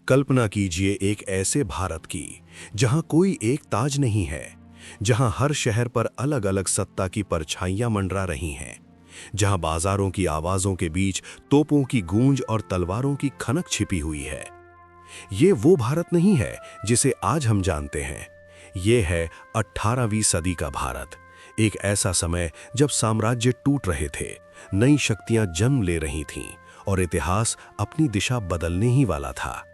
कल्पना कीजिए एक ऐसे भारत की जहां कोई एक ताज नहीं है, जहां हर शहर पर अलग अलग सत्ता की परछाइयां मंडरा रही हैं, जहां बाजारों की आवाजों के बीच तोपों की गूंज और तलवारों की खनक छिपी हुई है। ये वो भारत नहीं है जिसे आज हम जानते हैं। ये है 18वीं सदी का भारत, एक ऐसा समय जब साम्राज्य टूट रहे थे, नई शक्तियां जन्म ले रही थीं और इतिहास अपनी दिशा बदलने ही वाला था।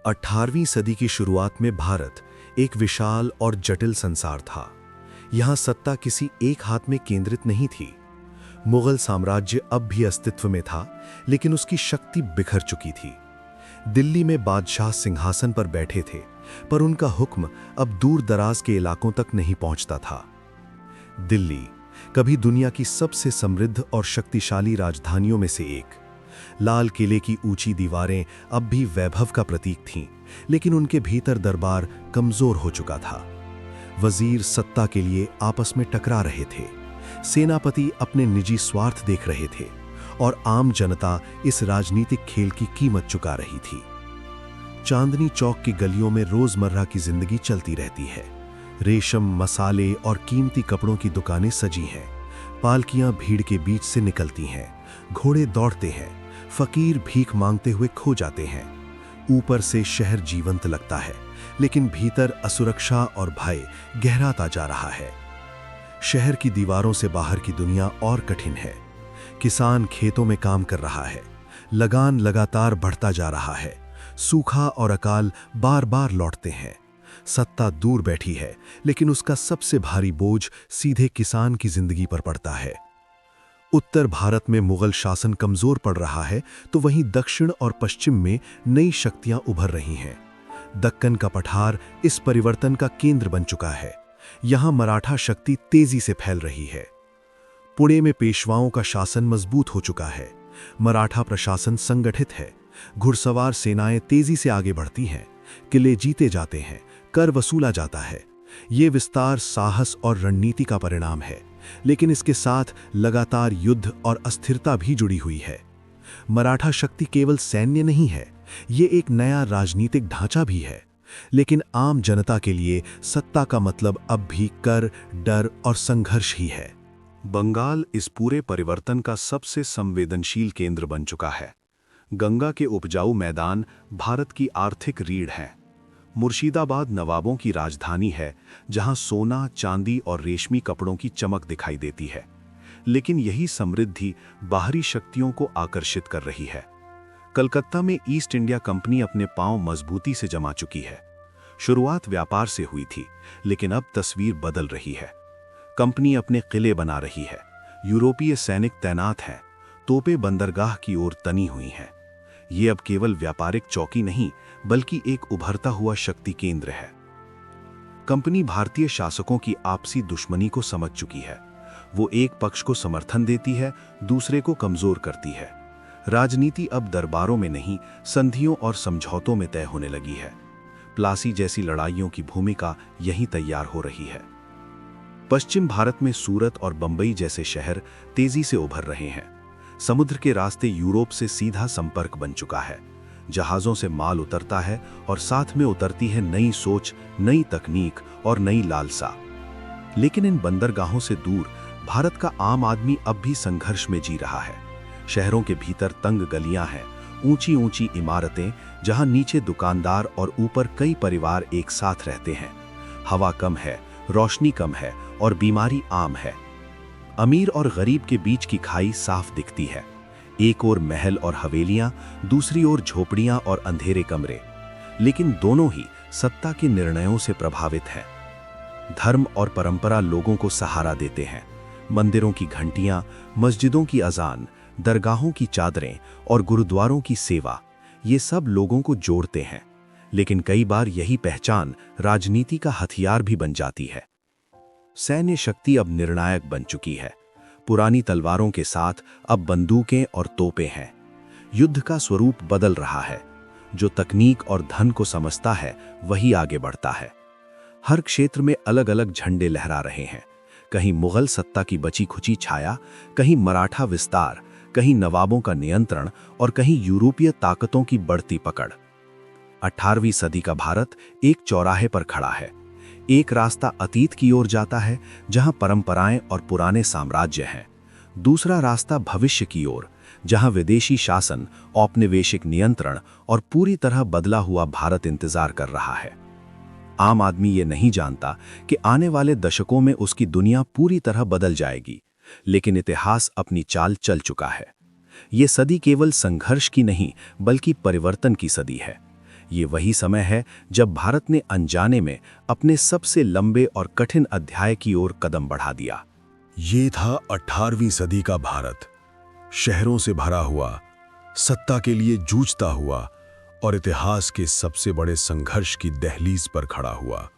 18वीं सदी की शुरुआत में भारत एक विशाल और जटिल संसार था। यहाँ सत्ता किसी एक हाथ में केंद्रित नहीं थी। मुगल साम्राज्य अब भी अस्तित्व में था, लेकिन उसकी शक्ति बिखर चुकी थी। दिल्ली में बादशाह सिंहासन पर बैठे थे, पर उनका हुक्म अब दूर दराज के इलाकों तक नहीं पहुंचता था। दिल्ली कभी दुनिया की सबसे समृद्ध और शक्तिशाली राजधानियों में से एक। लाल किले की ऊंची दीवारें अब भी वैभव का प्रतीक थीं, लेकिन उनके भीतर दरबार कमजोर हो चुका था। वजीर सत्ता के लिए आपस में टकरा रहे थे, सेनापति अपने निजी स्वार्थ देख रहे थे और आम जनता इस राजनीतिक खेल की कीमत चुका रही थी। चांदनी चौक की गलियों में रोजमर्रा की जिंदगी चलती रहती है। रेशम, मसाले और कीमती कपड़ों की दुकानें सजी हैं। पालकियां भीड़ के बीच से निकलती हैं, घोड़े दौड़ते हैं, फकीर भीख मांगते हुए खो जाते हैं। ऊपर से शहर जीवंत लगता है, लेकिन भीतर असुरक्षा और भय गहराता जा रहा है। शहर की दीवारों से बाहर की दुनिया और कठिन है। किसान खेतों में काम कर रहा है, लगान लगातार बढ़ता जा रहा है, सूखा और अकाल बार बार लौटते हैं। सत्ता दूर बैठी है, लेकिन उसका सबसे भारी बोझ सीधे किसान की जिंदगी पर पड़ता है। उत्तर भारत में मुगल शासन कमजोर पड़ रहा है, तो वहीं दक्षिण और पश्चिम में नई शक्तियां उभर रही हैं। दक्कन का पठार इस परिवर्तन का केंद्र बन चुका है। यहां मराठा शक्ति तेजी से फैल रही है। पुणे में पेशवाओं का शासन मजबूत हो चुका है। मराठा प्रशासन संगठित है। घुड़सवार सेनाएं तेजी से आगे बढ़ती हैं। किले जीते जाते हैं, कर वसूला जाता है। ये विस्तार साहस और रणनीति का परिणाम है, लेकिन इसके साथ लगातार युद्ध और अस्थिरता भी जुड़ी हुई है। मराठा शक्ति केवल सैन्य नहीं है, ये एक नया राजनीतिक ढांचा भी है। लेकिन आम जनता के लिए सत्ता का मतलब अब भी कर, डर और संघर्ष ही है। बंगाल इस पूरे परिवर्तन का सबसे संवेदनशील केंद्र बन चुका है। गंगा के उपजाऊ मैदान भारत की आर्थिक रीढ़ हैं। मुर्शिदाबाद नवाबों की राजधानी है, जहां सोना, चांदी और रेशमी कपड़ों की चमक दिखाई देती है। लेकिन यही समृद्धि बाहरी शक्तियों को आकर्षित कर रही है। कलकत्ता में ईस्ट इंडिया कंपनी अपने पांव मजबूती से जमा चुकी है। शुरुआत व्यापार से हुई थी, लेकिन अब तस्वीर बदल रही है। कंपनी अपने किले बना रही है, यूरोपीय सैनिक तैनात हैं, तोपें बंदरगाह की ओर तनी हुई हैं। ये अब केवल व्यापारिक चौकी नहीं, बल्कि एक उभरता हुआ शक्ति केंद्र है। कंपनी भारतीय शासकों की आपसी दुश्मनी को समझ चुकी है। वो एक पक्ष को समर्थन देती है, दूसरे को कमजोर करती है। राजनीति अब दरबारों में नहीं, संधियों और समझौतों में तय होने लगी है। प्लासी जैसी लड़ाइयों की भूमिका यहीं तैयार हो रही है। पश्चिम भारत में सूरत और बंबई जैसे शहर तेजी से उभर रहे हैं। समुद्र के रास्ते यूरोप से सीधा संपर्क बन चुका है। जहाजों से माल उतरता है और साथ में उतरती है नई सोच, नई तकनीक और नई लालसा। लेकिन इन बंदरगाहों से दूर भारत का आम आदमी अब भी संघर्ष में जी रहा है। शहरों के भीतर तंग गलियां हैं, ऊंची ऊंची इमारतें, जहां नीचे दुकानदार और ऊपर कई परिवार एक साथ रहते हैं। हवा कम है, रोशनी कम है और बीमारी आम है। अमीर और गरीब के बीच की खाई साफ दिखती है। एक ओर महल और हवेलियां, दूसरी ओर झोपड़ियां और अंधेरे कमरे। लेकिन दोनों ही सत्ता के निर्णयों से प्रभावित हैं। धर्म और परंपरा लोगों को सहारा देते हैं। मंदिरों की घंटियां, मस्जिदों की अजान, दरगाहों की चादरें और गुरुद्वारों की सेवा, ये सब लोगों को जोड़ते हैं। लेकिन कई बार यही पहचान राजनीति का हथियार भी बन जाती है। सैन्य शक्ति अब निर्णायक बन चुकी है। पुरानी तलवारों के साथ अब बंदूकें और तोपें हैं। युद्ध का स्वरूप बदल रहा है। जो तकनीक और धन को समझता है, वही आगे बढ़ता है। हर क्षेत्र में अलग अलग झंडे लहरा रहे हैं। कहीं मुगल सत्ता की बची खुची छाया, कहीं मराठा विस्तार, कहीं नवाबों का नियंत्रण और कहीं यूरोपीय ताकतों की बढ़ती पकड़। 18वीं सदी का भारत एक चौराहे पर खड़ा है। एक रास्ता अतीत की ओर जाता है, जहां परंपराएं और पुराने साम्राज्य हैं। दूसरा रास्ता भविष्य की ओर, जहां विदेशी शासन, औपनिवेशिक नियंत्रण और पूरी तरह बदला हुआ भारत इंतजार कर रहा है। आम आदमी ये नहीं जानता कि आने वाले दशकों में उसकी दुनिया पूरी तरह बदल जाएगी, लेकिन इतिहास अपनी चाल चल चुका है। ये सदी केवल संघर्ष की नहीं, बल्कि परिवर्तन की सदी है। ये वही समय है जब भारत ने अनजाने में अपने सबसे लंबे और कठिन अध्याय की ओर कदम बढ़ा दिया। ये था 18वीं सदी का भारत, शहरों से भरा हुआ, सत्ता के लिए जूझता हुआ और इतिहास के सबसे बड़े संघर्ष की दहलीज पर खड़ा हुआ।